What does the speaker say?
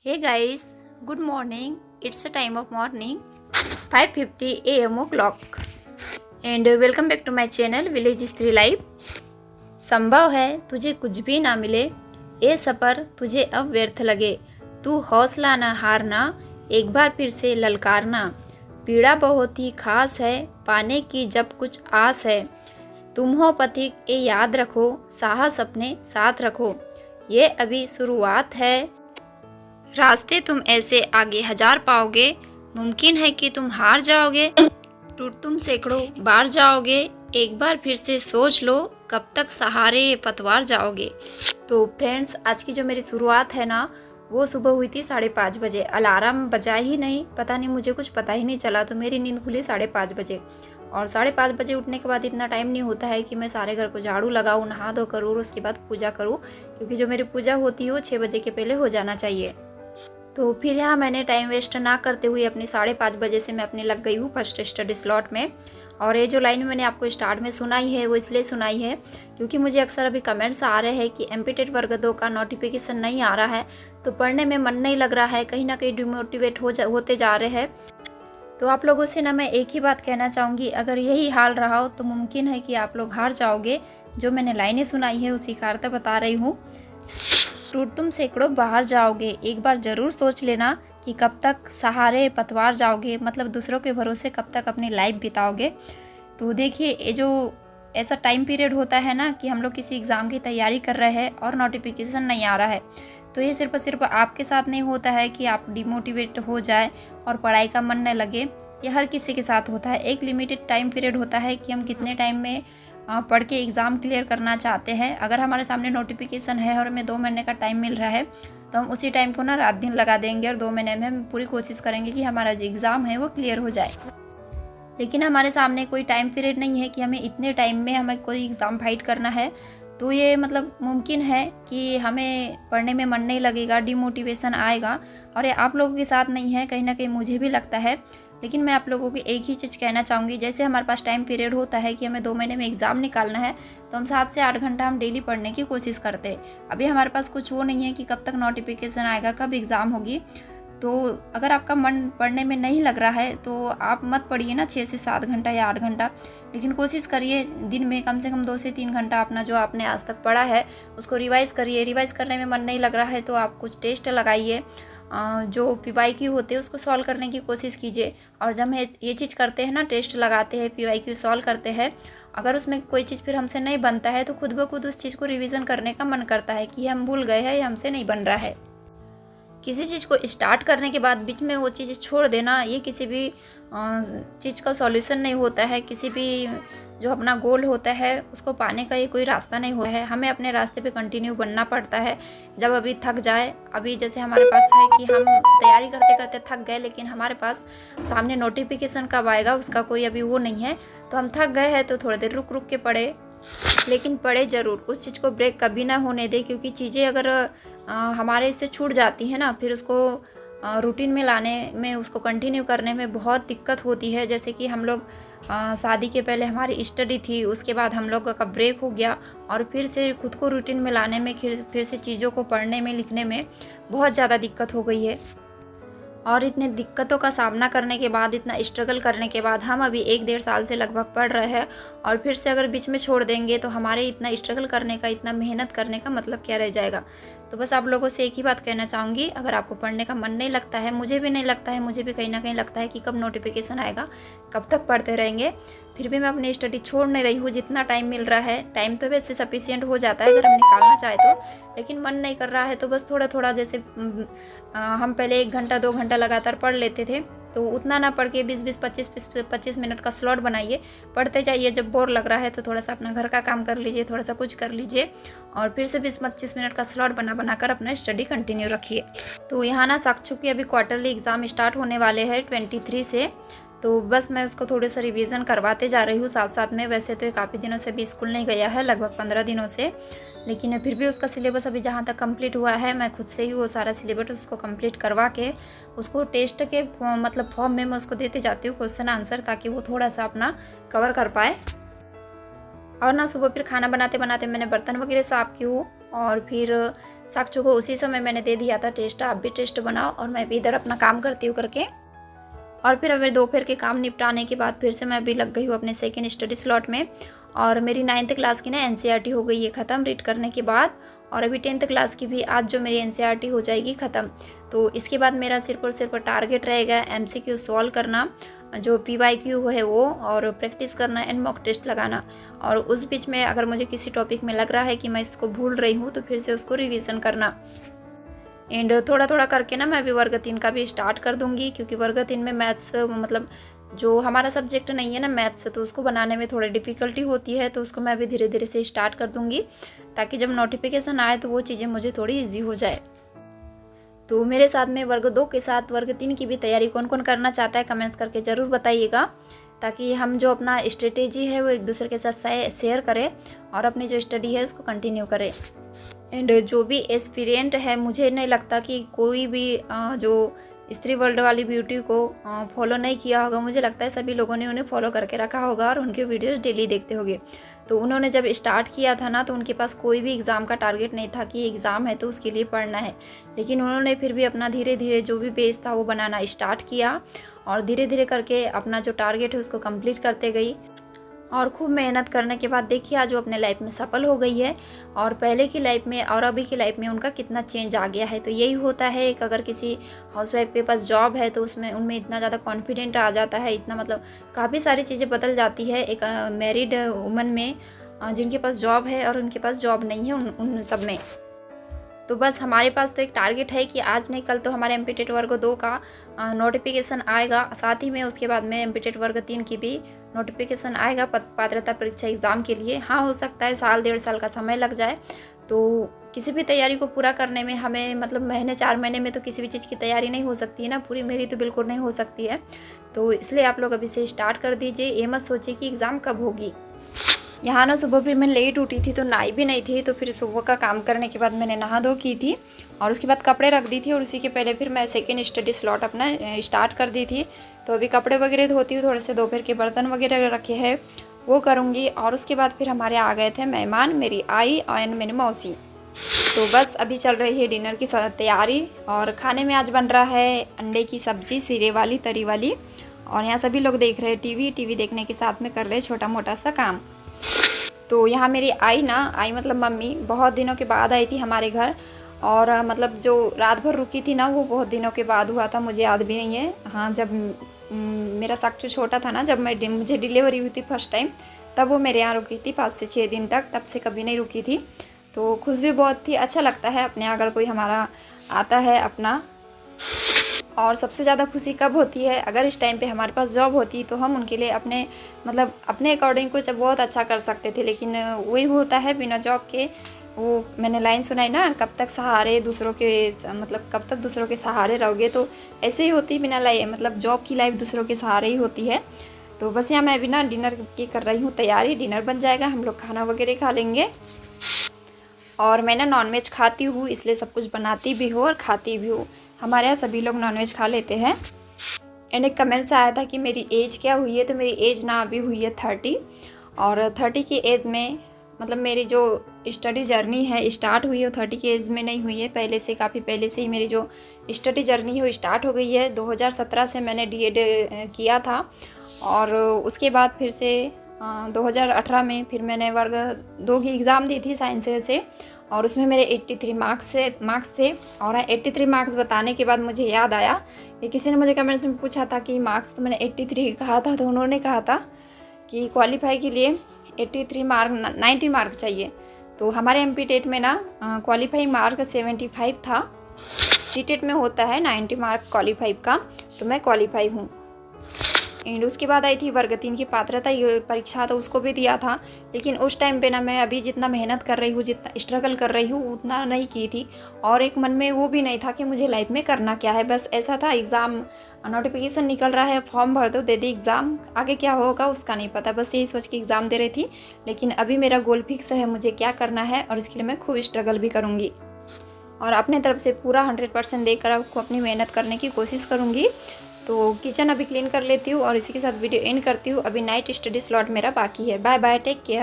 Hey guys, good morning. It's a time of morning 5:50 a.m. o'clock and welcome back to my channel Village History Life. संभव है तुझे कुछ भी ना मिले, ये सफ़र तुझे अब व्यर्थ लगे, तू हौसला न हारना, एक बार फिर से ललकारना। पीड़ा बहुत ही खास है, पाने की जब कुछ आस है, तुम हो पथिक ये याद रखो, साहस अपने साथ रखो। ये अभी शुरुआत है, रास्ते तुम ऐसे आगे हजार पाओगे, मुमकिन है कि तुम हार जाओगे, टूट तुम सैकड़ों बार जाओगे, एक बार फिर से सोच लो, कब तक सहारे ये पतवार जाओगे। तो फ्रेंड्स, आज की जो मेरी शुरुआत है ना, वो सुबह हुई थी 5:30 बजे। अलार्म बजा ही नहीं, पता नहीं मुझे कुछ पता ही नहीं चला, तो मेरी नींद खुली 5:30 बजे। और 5:30 बजे उठने के बाद इतना टाइम नहीं होता है कि मैं सारे घर को झाड़ू लगाऊँ, नहा धो करूँ और उसके बाद पूजा करूँ, क्योंकि जो मेरी पूजा होती है वो 6 बजे के पहले हो जाना चाहिए। तो फिर यहाँ मैंने टाइम वेस्ट ना करते हुए अपनी 5:30 बजे से मैं अपने लग गई हूँ फर्स्ट स्टडी स्लॉट में। और ये जो लाइन मैंने आपको स्टार्ट में सुनाई है वो इसलिए सुनाई है क्योंकि मुझे अक्सर अभी कमेंट्स आ रहे हैं कि एमपी वर्ग 2 का नोटिफिकेशन नहीं आ रहा है, तो पढ़ने में मन नहीं लग रहा है, कहीं ना कहीं डिमोटिवेट होते जा रहे हैं। तो आप लोगों से ना मैं एक ही बात कहना चाहूँगी, अगर यही हाल रहा हो तो मुमकिन है कि आप लोग हार जाओगे। जो मैंने लाइनें सुनाई है उसी का अर्थ बता रही हूँ। टूट तुम सैकड़ों बाहर जाओगे, एक बार ज़रूर सोच लेना कि कब तक सहारे पतवार जाओगे, मतलब दूसरों के भरोसे कब तक अपनी लाइफ बिताओगे। तो देखिए, ये जो ऐसा टाइम पीरियड होता है ना कि हम लोग किसी एग्ज़ाम की तैयारी कर रहे हैं और नोटिफिकेशन नहीं आ रहा है, तो ये सिर्फ आपके साथ नहीं होता है कि आप डिमोटिवेट हो जाए और पढ़ाई का मन न लगे। ये हर किसी के साथ होता है। एक लिमिटेड टाइम पीरियड होता है कि हम कितने टाइम में पढ़ के एग्ज़ाम क्लियर करना चाहते हैं। अगर हमारे सामने नोटिफिकेशन है और हमें 2 महीने का टाइम मिल रहा है, तो हम उसी टाइम को ना रात दिन लगा देंगे और 2 महीने में हम पूरी कोशिश करेंगे कि हमारा जो एग्ज़ाम है वो क्लियर हो जाए। लेकिन हमारे सामने कोई टाइम पीरियड नहीं है कि हमें इतने टाइम में हमें कोई एग्ज़ाम फाइट करना है, तो ये मतलब मुमकिन है कि हमें पढ़ने में मन नहीं लगेगा, डिमोटिवेशन आएगा। और ये आप लोगों के साथ नहीं है, कहीं ना कहीं मुझे भी लगता है। लेकिन मैं आप लोगों को एक ही चीज़ कहना चाहूँगी, जैसे हमारे पास टाइम पीरियड होता है कि हमें 2 महीने में एग्ज़ाम निकालना है, तो हम 7 से 8 घंटा हम डेली पढ़ने की कोशिश करते हैं। अभी हमारे पास कुछ वो नहीं है कि कब तक नोटिफिकेशन आएगा, कब एग्ज़ाम होगी। तो अगर आपका मन पढ़ने में नहीं लग रहा है तो आप मत पढ़िए ना 6 से 7 घंटा या 8 घंटा, लेकिन कोशिश करिए दिन में कम से कम 2 से 3 घंटा अपना जो आपने आज तक पढ़ा है उसको रिवाइज़ करिए। रिवाइज़ करने में मन नहीं लग रहा है तो आप कुछ टेस्ट लगाइए, जो पीवाईक्यू होते हैं उसको सॉल्व करने की कोशिश कीजिए। और जब हम ये चीज़ करते हैं ना, टेस्ट लगाते हैं, पीवाईक्यू सॉल्व करते हैं, अगर उसमें कोई चीज़ फिर हमसे नहीं बनता है तो खुद ब खुद उस चीज़ को रिवीजन करने का मन करता है कि हम भूल गए हैं, ये हमसे नहीं बन रहा है। किसी चीज़ को स्टार्ट करने के बाद बीच में वो चीज़ छोड़ देना, ये किसी भी चीज़ का सॉल्यूशन नहीं होता है। किसी भी जो अपना गोल होता है उसको पाने का ये कोई रास्ता नहीं होता है। हमें अपने रास्ते पे कंटिन्यू बनना पड़ता है। जब अभी थक जाए, अभी जैसे हमारे पास है कि हम तैयारी करते करते थक गए, लेकिन हमारे पास सामने नोटिफिकेशन कब आएगा उसका कोई अभी वो नहीं है, तो हम थक गए हैं तो थोड़ी देर रुक रुक के पढ़े, लेकिन पढ़े ज़रूर। उस चीज़ को ब्रेक कभी ना होने दे, क्योंकि चीज़ें अगर हमारे से छूट जाती है ना, फिर उसको रूटीन में लाने में, उसको कंटिन्यू करने में बहुत दिक्कत होती है। जैसे कि हम लोग शादी के पहले हमारी स्टडी थी, उसके बाद हम लोग का ब्रेक हो गया और फिर से खुद को रूटीन में लाने में, फिर से चीज़ों को पढ़ने में, लिखने में बहुत ज़्यादा दिक्कत हो गई है। और इतने दिक्कतों का सामना करने के बाद, इतना स्ट्रगल करने के बाद हम अभी 1-1.5 साल से लगभग पढ़ रहे हैं, और फिर से अगर बीच में छोड़ देंगे तो हमारे इतना स्ट्रगल करने का, इतना मेहनत करने का मतलब क्या रह जाएगा। तो बस आप लोगों से एक ही बात कहना चाहूँगी, अगर आपको पढ़ने का मन नहीं लगता है, मुझे भी नहीं लगता है, मुझे भी कहीं ना कहीं लगता है कि कब नोटिफिकेशन आएगा, कब तक पढ़ते रहेंगे, फिर भी मैं अपनी स्टडी छोड़ नहीं रही हूँ। जितना टाइम मिल रहा है, टाइम तो वैसे सफिशिएंट हो जाता है अगर हम निकालना चाहे तो, लेकिन मन नहीं कर रहा है तो बस थोड़ा थोड़ा, जैसे हम पहले 1 घंटा 2 घंटा लगातार पढ़ लेते थे, तो उतना ना पढ़ के 20-20 25-25 मिनट का स्लॉट बनाइए, पढ़ते जाइए। जब बोर लग रहा है तो थोड़ा सा अपना घर का काम कर लीजिए, थोड़ा सा कुछ कर लीजिए, और फिर से 20-25 मिनट का स्लॉट बनाकर अपना स्टडी कंटिन्यू रखिए। तो यहाँ ना साक्षु की अभी क्वार्टरली एग्ज़ाम स्टार्ट होने वाले हैं 23 से, तो बस मैं उसको थोड़ा सा रिवीजन करवाते जा रही हूँ साथ साथ में। वैसे तो ये काफ़ी दिनों से भी स्कूल नहीं गया है, लगभग 15 दिनों से, लेकिन फिर भी उसका सिलेबस अभी जहाँ तक कंप्लीट हुआ है, मैं खुद से ही वो सारा सिलेबस उसको कंप्लीट करवा के उसको टेस्ट के मतलब फॉर्म में मैं उसको देते जाती हूँ क्वेश्चन आंसर, ताकि वो थोड़ा सा अपना कवर कर पाए। और ना सुबह फिर खाना बनाते बनाते मैंने बर्तन वगैरह साफ़ की हूँ, और फिर साक्षी को उसी समय मैंने दे दिया था टेस्ट, आप भी टेस्ट बनाओ और मैं भी इधर अपना काम करती हूँ करके। और फिर अभी दोपहर के काम निपटाने के बाद फिर से मैं अभी लग गई हूँ अपने सेकेंड स्टडी स्लॉट में। और मेरी 9th क्लास की ना NCERT हो गई है ख़त्म रीड करने के बाद, और अभी 10th क्लास की भी आज जो मेरी NCERT हो जाएगी ख़त्म। तो इसके बाद मेरा सिर्फ और सिर्फ टारगेट रहेगा MCQ सॉल्व करना, जो PYQ है वो, और प्रैक्टिस करना एंड मॉक टेस्ट लगाना। और उस बीच में अगर मुझे किसी टॉपिक में लग रहा है कि मैं इसको भूल रही हूँ तो फिर से उसको रिवीजन करना। एंड थोड़ा थोड़ा करके ना मैं अभी वर्ग 3 का भी स्टार्ट कर दूंगी, क्योंकि वर्ग 3 में मैथ्स मतलब जो हमारा सब्जेक्ट नहीं है ना मैथ्स, तो उसको बनाने में थोड़ी डिफ़िकल्टी होती है, तो उसको मैं अभी धीरे धीरे से स्टार्ट कर दूंगी ताकि जब नोटिफिकेशन आए तो वो चीज़ें मुझे थोड़ी ईजी हो जाए। तो मेरे साथ में वर्ग 2 के साथ वर्ग 3 की भी तैयारी कौन कौन करना चाहता है कमेंट्स करके ज़रूर बताइएगा, ताकि हम जो अपना स्ट्रेटेजी है वो एक दूसरे के साथ शेयर करें और अपनी जो स्टडी है उसको कंटिन्यू करें। एंड जो भी एस्पिरेंट है, मुझे नहीं लगता कि कोई भी जो स्त्री वर्ल्ड वाली ब्यूटी को फॉलो नहीं किया होगा। मुझे लगता है सभी लोगों ने उन्हें फॉलो करके रखा होगा और उनके वीडियोस डेली देखते होंगे। तो उन्होंने जब स्टार्ट किया था ना, तो उनके पास कोई भी एग्ज़ाम का टारगेट नहीं था कि एग्ज़ाम है तो उसके लिए पढ़ना है, लेकिन उन्होंने फिर भी अपना धीरे धीरे जो भी बेस था वो बनाना स्टार्ट किया और धीरे धीरे करके अपना जो टारगेट है उसको कंप्लीट करते गई। और खूब मेहनत करने के बाद देखिए आज वो अपने लाइफ में सफल हो गई है, और पहले की लाइफ में और अभी की लाइफ में उनका कितना चेंज आ गया है। तो यही होता है एक अगर किसी हाउसवाइफ के पास जॉब है तो उसमें उनमें इतना ज़्यादा कॉन्फिडेंट आ जाता है, इतना मतलब काफ़ी सारी चीज़ें बदल जाती है एक मैरिड वुमन में, जिनके पास जॉब है और उनके पास जॉब नहीं है, उन सब में। तो बस हमारे पास तो एक टारगेट है कि आज नहीं कल तो हमारे MPTET वर्ग 2 का नोटिफिकेशन आएगा, साथ ही में उसके बाद में MPTET वर्ग 3 की भी नोटिफिकेशन आएगा पात्रता परीक्षा एग्ज़ाम के लिए। हाँ, हो सकता है साल 1.5 साल का समय लग जाए। तो किसी भी तैयारी को पूरा करने में हमें मतलब महीने 4 महीने में तो किसी भी चीज़ की तैयारी नहीं हो सकती है ना, पूरी मेरी तो बिल्कुल नहीं हो सकती है। तो इसलिए आप लोग अभी से स्टार्ट कर दीजिए, ये मत सोचिए कि एग्ज़ाम कब होगी। यहाँ ना सुबह फिर मैं लेट उठी थी तो नहाई भी नहीं थी, तो फिर सुबह का काम करने के बाद मैंने नहा धो की थी और उसके बाद कपड़े रख दी थी, और उसी के पहले फिर मैं सेकेंड स्टडी स्लॉट अपना स्टार्ट कर दी थी। तो अभी कपड़े वगैरह धोती हूँ, थोड़े से दोपहर के बर्तन वगैरह रखे हैं वो करूँगी। और उसके बाद फिर हमारे आ गए थे मेहमान, मेरी आई और मेरी मौसी। तो बस अभी चल रही है डिनर की तैयारी, और खाने में आज बन रहा है अंडे की सब्जी, सिरे वाली तरी वाली। और यहाँ सभी लोग देख रहे हैं टीवी देखने के साथ में कर रहे छोटा मोटा सा काम। तो यहाँ मेरी आई मतलब मम्मी बहुत दिनों के बाद आई थी हमारे घर, और मतलब जो रात भर रुकी थी ना वो बहुत दिनों के बाद हुआ था, मुझे याद भी नहीं है। हाँ, जब मेरा साक्षी छोटा था ना, जब मुझे डिलीवरी हुई थी फर्स्ट टाइम, तब वो मेरे यहाँ रुकी थी 5 से 6 दिन तक, तब से कभी नहीं रुकी थी। तो खुश भी बहुत थी, अच्छा लगता है अपने अगर कोई हमारा आता है अपना। और सबसे ज़्यादा खुशी कब होती है, अगर इस टाइम पे हमारे पास जॉब होती तो हम उनके लिए अपने मतलब अपने अकॉर्डिंग कुछ बहुत अच्छा कर सकते थे, लेकिन वही होता है बिना जॉब के। वो मैंने लाइन सुनाई ना, कब तक सहारे दूसरों के मतलब कब तक दूसरों के सहारे रहोगे, तो ऐसे ही होती बिना मतलब जॉब की लाइफ दूसरों के सहारे ही होती है। तो बस यहाँ मैं अभी ना डिनर की कर रही हूँ तैयारी, डिनर बन जाएगा, हम लोग खाना वगैरह खा लेंगे। और मैं ना नॉनवेज खाती हूँ, इसलिए सब कुछ बनाती भी हूँ और खाती भी हूँ। हमारे यहाँ सभी लोग नॉनवेज खा लेते हैं। एंड एक कमेंट से आया था कि मेरी एज क्या हुई है, तो मेरी एज ना अभी हुई है 30, और 30 की एज में मतलब मेरी जो स्टडी जर्नी है स्टार्ट हुई है 30 की एज में नहीं हुई है, पहले से काफ़ी पहले से ही मेरी जो स्टडी जर्नी है वो स्टार्ट हो गई है। 2017 से मैंने DED किया था, और उसके बाद फिर से 2018 में फिर मैंने वर्ग 2 की एग्ज़ाम दी थी साइंस से, और उसमें मेरे 83 मार्क्स थे। और 83 मार्क्स बताने के बाद मुझे याद आया कि किसी ने मुझे कमेंट्स में पूछा था कि मार्क्स तो मैंने 83 कहा था, तो उन्होंने कहा था कि क्वालिफाई के लिए 83 मार्क 90 मार्क चाहिए। तो हमारे MPTET में ना क्वालिफाइंग मार्क 75 था, CTET में होता है 90 मार्क क्वालिफाई का, तो मैं क्वालिफाई हूँ। एंड उसके बाद आई थी वर्ग 3 की पात्रता परीक्षा, तो उसको भी दिया था, लेकिन उस टाइम पे ना मैं अभी जितना मेहनत कर रही हूँ, जितना स्ट्रगल कर रही हूँ, उतना नहीं की थी। और एक मन में वो भी नहीं था कि मुझे लाइफ में करना क्या है, बस ऐसा था एग्ज़ाम नोटिफिकेशन निकल रहा है, फॉर्म भर दो, दे दी एग्ज़ाम, आगे क्या होगा उसका नहीं पता, बस यही सोच के एग्ज़ाम दे रही थी। लेकिन अभी मेरा गोल फिक्स है मुझे क्या करना है, और इसके लिए मैं खूब स्ट्रगल भी करूँगी और अपने तरफ से पूरा 100% देकर आपको अपनी मेहनत करने की कोशिश करूँगी। तो किचन अभी क्लीन कर लेती हूँ और इसी के साथ वीडियो एंड करती हूँ। अभी नाइट स्टडी स्लॉट मेरा बाकी है। Bye bye, take care.